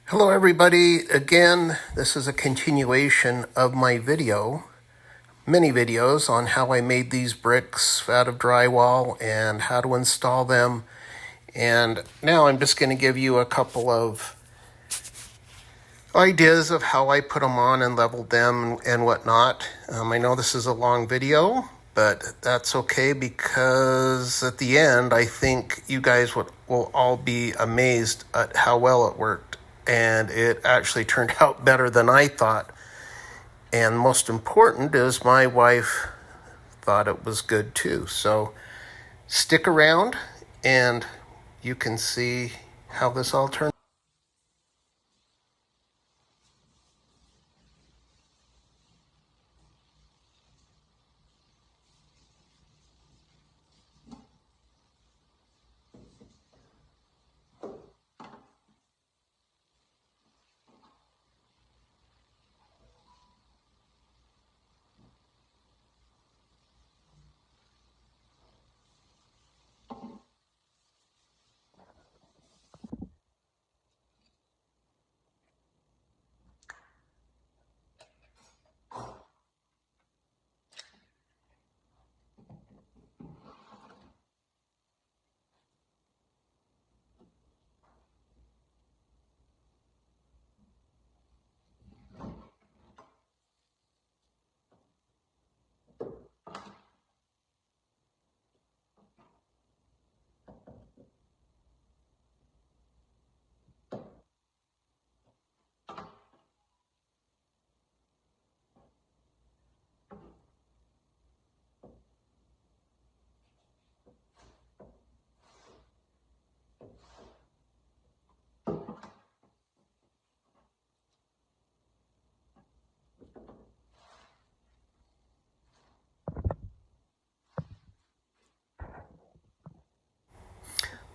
Hello everybody, again, this is a continuation of my many videos on how I made these bricks out of drywall and how to install them. And now I'm just going to give you a couple of ideas of how I put them on and leveled them and whatnot. I know this is a long video, but that's okay because at the end, I think you guys will all be amazed at how well it worked. And it actually turned out better than I thought. And most important is my wife thought it was good too. So stick around and you can see how this all turned.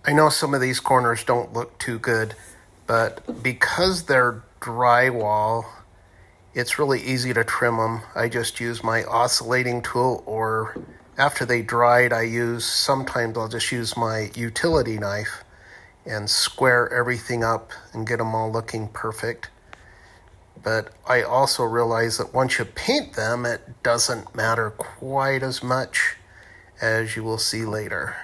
I know some of these corners don't look too good, but because they're drywall, it's really easy to trim them. I just use my oscillating tool, or after they dried, sometimes I'll just use my utility knife and square everything up and get them all looking perfect. But I also realize that once you paint them, it doesn't matter quite as much, as you will see later.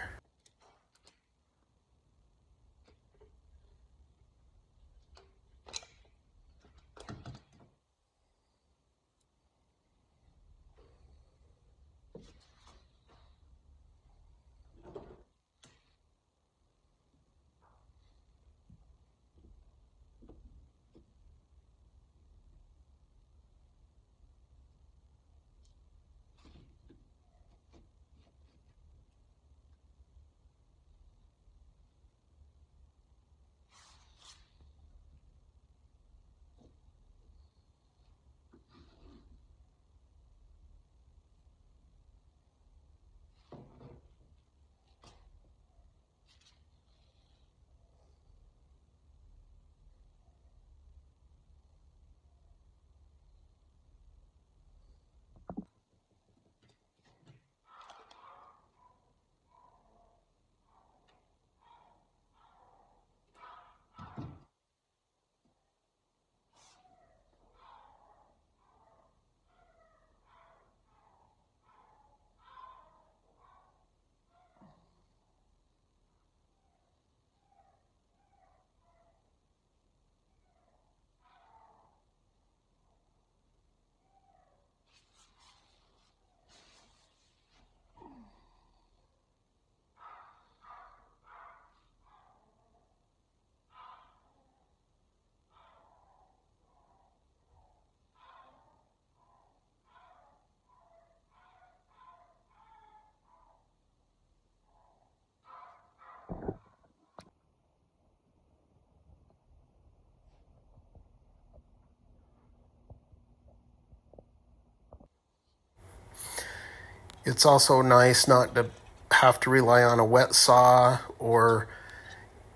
It's also nice not to have to rely on a wet saw or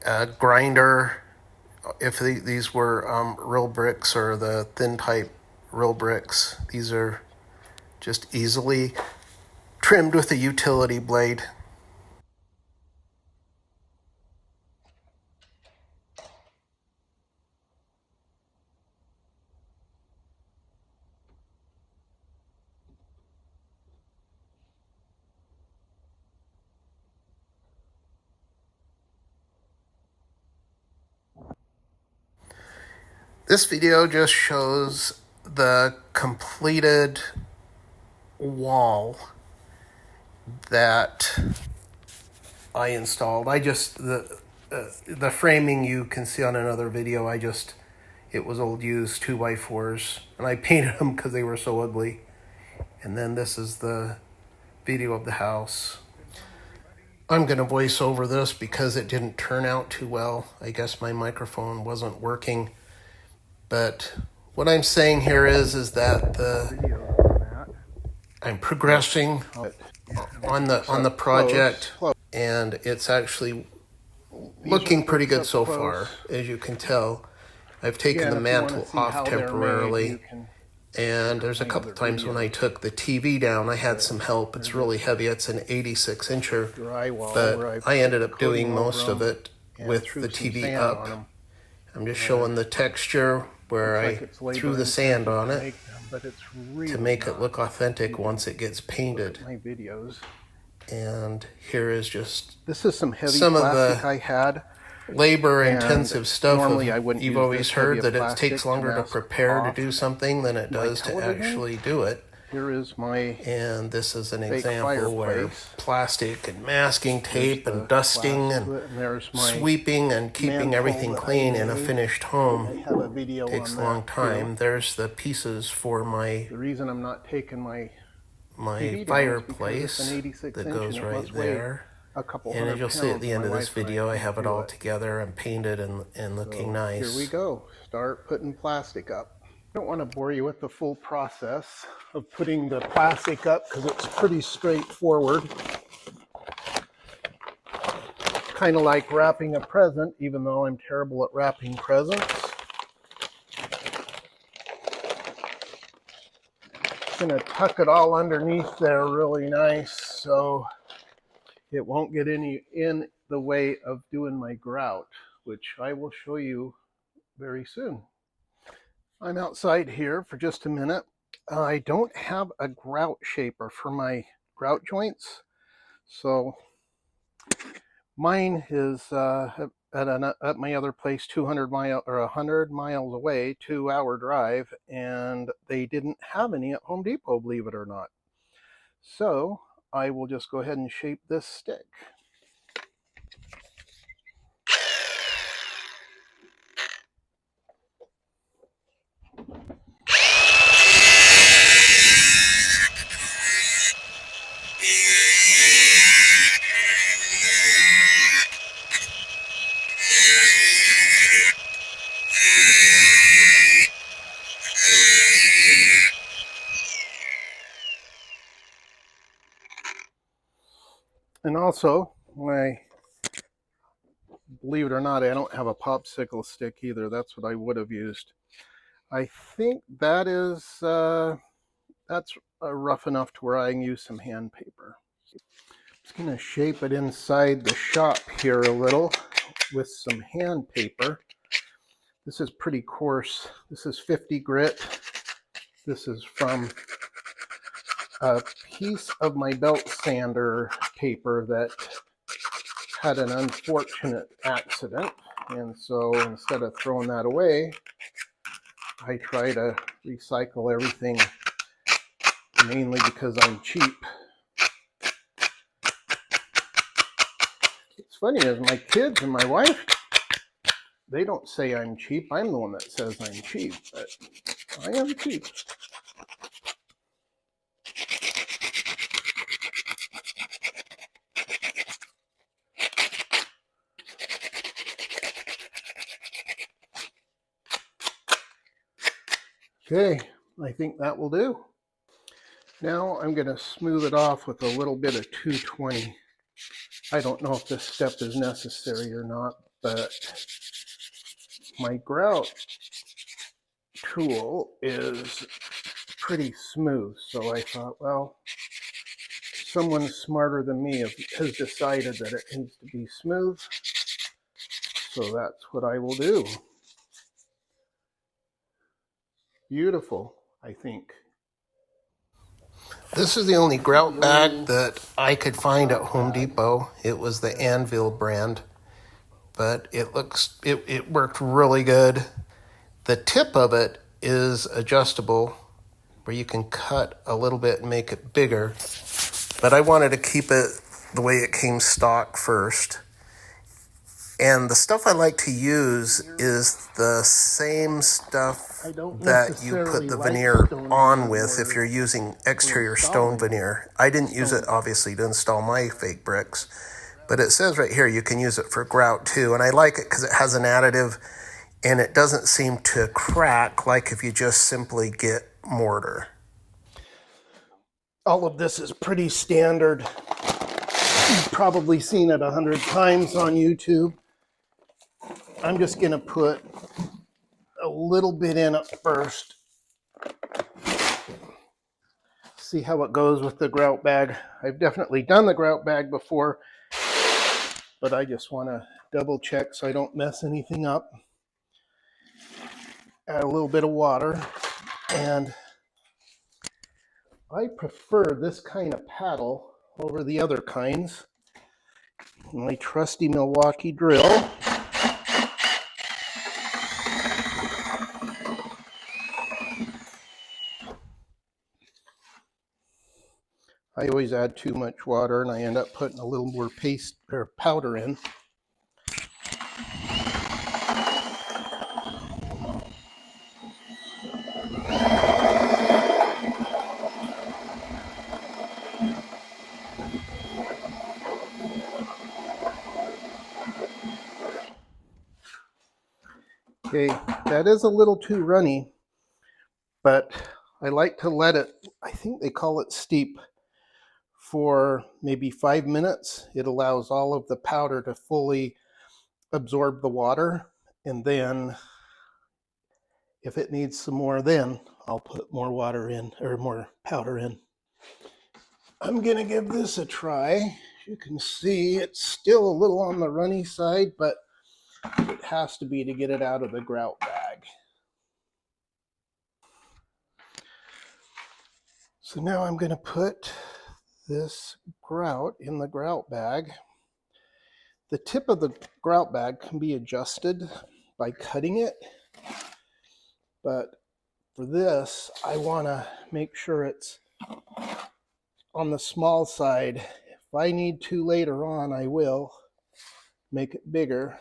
a grinder. If these were real bricks or the thin type real bricks, these are just easily trimmed with a utility blade. This video just shows the completed wall that I installed. The framing you can see on another video. It was old used 2x4s, and I painted them because they were so ugly. And then this is the video of the house. I'm going to voice over this because it didn't turn out too well. I guess my microphone wasn't working. But what I'm saying here is that I'm progressing on the project, and it's actually looking pretty good so far. As you can tell, I've taken the mantle off temporarily, and there's a couple times when I took the TV down, I had some help. It's really heavy. It's an 86-incher, but I ended up doing most of it with the TV up. I'm just showing the texture where I threw the sand on it to make it look authentic once it gets painted. And here is just some of the labor-intensive stuff. You've always heard that it takes longer to prepare to do something than it does to actually do it. And this is an example where plastic and masking tape and dusting and sweeping and keeping everything clean in a finished home takes a long time. There's the pieces for my fireplace that goes right there. And as you'll see at the end of this video, I have it all together and painted and looking nice. Here we go. Start putting plastic up. I don't want to bore you with the full process of putting the plastic up because it's pretty straightforward. Kind of like wrapping a present, even though I'm terrible at wrapping presents. Just going to tuck it all underneath there really nice so it won't get any in the way of doing my grout, which I will show you very soon. I'm outside here for just a minute. I don't have a grout shaper for my grout joints, so mine is at my other place 100 miles away, 2-hour drive, and they didn't have any at Home Depot, believe it or not. So I will just go ahead and shape this stick. And also, believe it or not, I don't have a popsicle stick either. That's what I would have used. I think that is that's rough enough to where I can use some hand paper. Just going to shape it inside the shop here a little with some hand paper. This is pretty coarse. This is 50 grit. This is from a piece of my belt sander paper that had an unfortunate accident, and so instead of throwing that away, I try to recycle everything, mainly because I'm cheap. What's funny is my kids and my wife, they don't say I'm cheap. I'm the one that says I'm cheap, but I am cheap. Okay, I think that will do. Now I'm going to smooth it off with a little bit of 220. I don't know if this step is necessary or not, but my grout tool is pretty smooth, so I thought, well, someone smarter than me has decided that it needs to be smooth, so that's what I will do. Beautiful, I think. This is the only grout bag that I could find at Home Depot. It was the Anvil brand, but it worked really good. The tip of it is adjustable where you can cut a little bit and make it bigger, but I wanted to keep it the way it came stock first. And the stuff I like to use is the same stuff that you put the veneer on with if you're using exterior stone veneer. I didn't use it, obviously, to install my fake bricks, but it says right here you can use it for grout too. And I like it because it has an additive and it doesn't seem to crack like if you just simply get mortar. All of this is pretty standard. You've probably seen it 100 times on YouTube. I'm just going to put a little bit in at first. See how it goes with the grout bag. I've definitely done the grout bag before, but I just want to double check so I don't mess anything up. Add a little bit of water, and I prefer this kind of paddle over the other kinds. My trusty Milwaukee drill. I always add too much water and I end up putting a little more paste or powder in. Okay, that is a little too runny, but I like to let it, I think they call it steep, for maybe 5 minutes. It allows all of the powder to fully absorb the water, and then if it needs some more, then I'll put more water in or more powder in. I'm gonna give this a try. You can see it's still a little on the runny side, but it has to be to get it out of the grout bag. So now I'm going to put this grout in the grout bag. The tip of the grout bag can be adjusted by cutting it, but for this, I want to make sure it's on the small side. If I need to later on, I will make it bigger.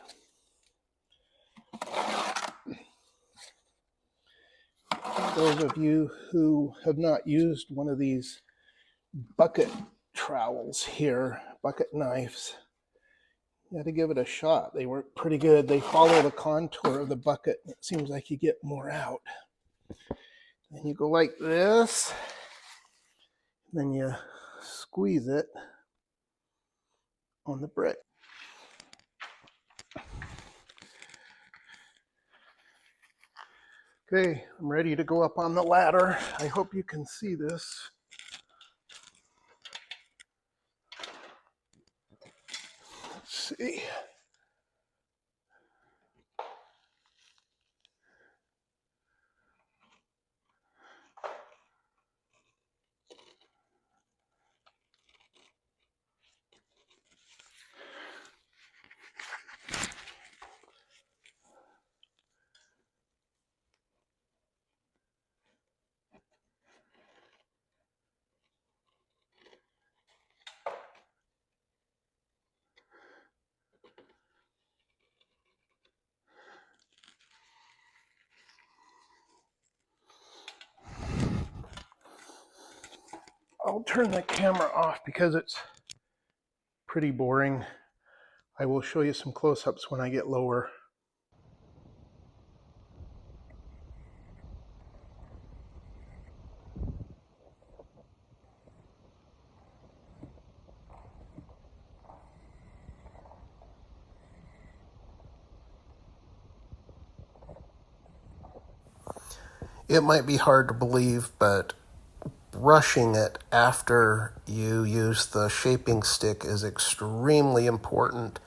Those of you who have not used one of these bucket trowels here, bucket knives, you got to give it a shot. They work pretty good. They follow the contour of the bucket. It seems like you get more out. And you go like this, then you squeeze it on the brick. Okay, I'm ready to go up on the ladder. I hope you can see this. Let's see. I'll turn the camera off because it's pretty boring. I will show you some close-ups when I get lower. It might be hard to believe, but brushing it after you use the shaping stick is extremely important.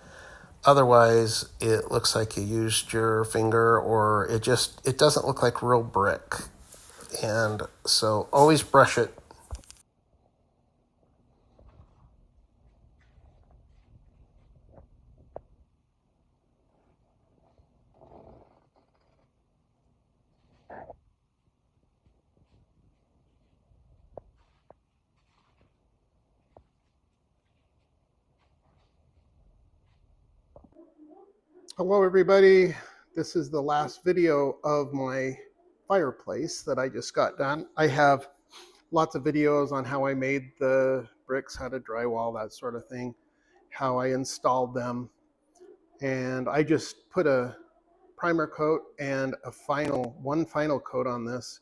Otherwise, it looks like you used your finger, or it doesn't look like real brick. And so always brush it. Hello everybody, this is the last video of my fireplace that I just got done. I have lots of videos on how I made the bricks, how to drywall, that sort of thing, how I installed them, and I just put a primer coat and one final coat on this,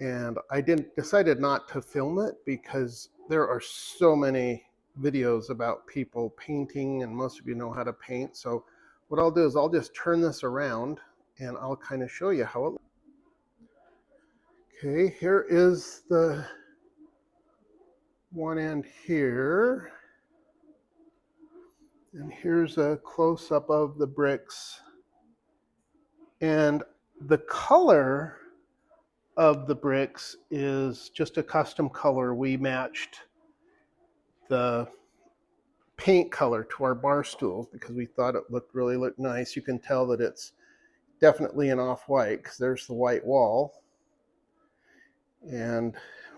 and I decided not to film it because there are so many videos about people painting, and most of you know how to paint. So what I'll do is I'll just turn this around and I'll kind of show you how it looks. Okay, here is the one end here, and here's a close-up of the bricks, and the color of the bricks is just a custom color. We matched the paint color to our bar stools because we thought it really looked nice. You can tell that it's definitely an off-white because there's the white wall, and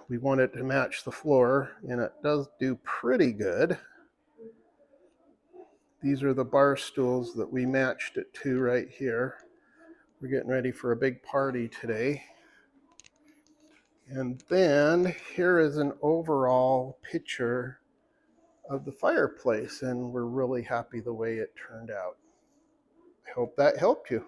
we want it to match the floor, and it does do pretty good. These are the bar stools that we matched it to right here. We're getting ready for a big party today. And then here is an overall picture of the fireplace, and we're really happy the way it turned out. I hope that helped you.